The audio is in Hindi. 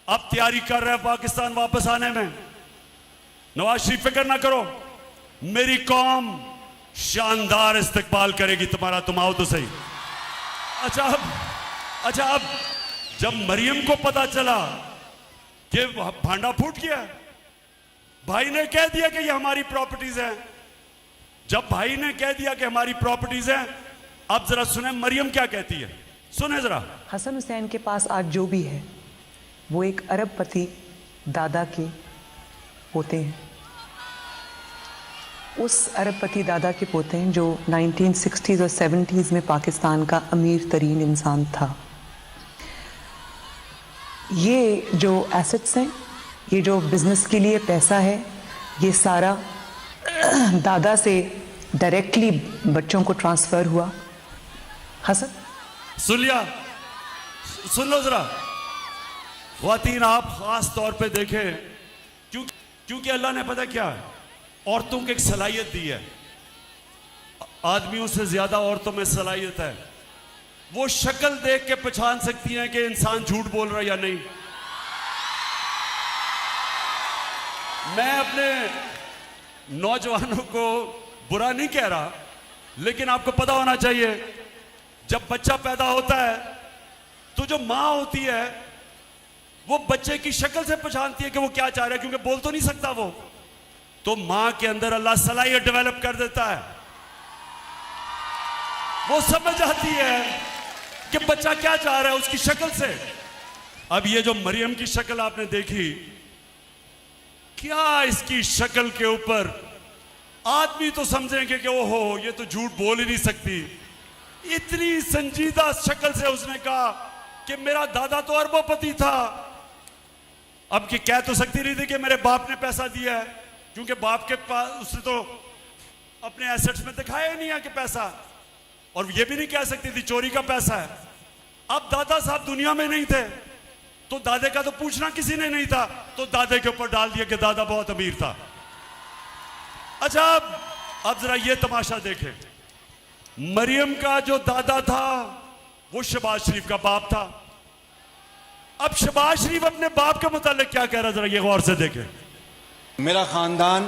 अब तैयारी कर रहे हैं पाकिस्तान वापस आने में। नवाज शरीफ फिक्र ना करो, मेरी कौम शानदार इस्तकबाल करेगी तुम्हारा, तुम आओ तो सही। अच्छा अब जब मरियम को पता चला कि भांडा फूट गया, भाई ने कह दिया कि ये हमारी प्रॉपर्टीज हैं, जब भाई ने कह दिया कि हमारी प्रॉपर्टीज हैं, अब जरा सुने मरियम क्या कहती है, सुने जरा। हसन हुसैन के पास आज जो भी है वो एक अरबपति दादा के पोते हैं। उस अरबपति दादा के पोते हैं जो 1960s और 70s में पाकिस्तान का अमीर तरीन इंसान था। ये जो एसेट्स हैं, ये जो बिजनेस के लिए पैसा है, ये सारा दादा से डायरेक्टली बच्चों को ट्रांसफर हुआ। हसन सुन लिया, सुन लो जरा। ख्वातीन आप खास तौर पे देखें, क्योंकि अल्लाह ने पता क्या है, औरतों को एक सलाहियत दी है, आदमियों से ज्यादा औरतों में सलाहियत है। वो शक्ल देख के पहचान सकती हैं कि इंसान झूठ बोल रहा है या नहीं। मैं अपने नौजवानों को बुरा नहीं कह रहा, लेकिन आपको पता होना चाहिए जब बच्चा पैदा होता है तो जो माँ होती है वो बच्चे की शक्ल से पहचानती है कि वो क्या चाह रहा है, क्योंकि बोल तो नहीं सकता वो, तो माँ के अंदर अल्लाह सलाहियत डेवलप कर देता है। वो समझ आती है कि बच्चा क्या चाह रहा है उसकी शक्ल से। अब ये जो मरियम की शक्ल आपने देखी, क्या इसकी शक्ल के ऊपर आदमी तो समझेंगे कि ओहो ये तो झूठ बोल ही नहीं सकती। इतनी संजीदा शक्ल से उसने कहा कि मेरा दादा तो अरबोपति था। अब कि कह तो सकती नहीं थी कि मेरे बाप ने पैसा दिया है, क्योंकि बाप के पास उसने तो अपने एसेट्स में दिखाया ही नहीं है कि पैसा, और ये भी नहीं कह सकती थी चोरी का पैसा है। अब दादा साहब दुनिया में नहीं थे तो दादे का तो पूछना किसी ने नहीं था, तो दादे के ऊपर डाल दिया कि दादा बहुत अमीर था। अच्छा अब जरा ये तमाशा देखें, मरियम का जो दादा था वो शहबाज शरीफ का बाप था। अब शहबाज शरीफ अपने बाप के मुतालिक क्या कह रहा है, जरा ये गौर से देखें। मेरा खानदान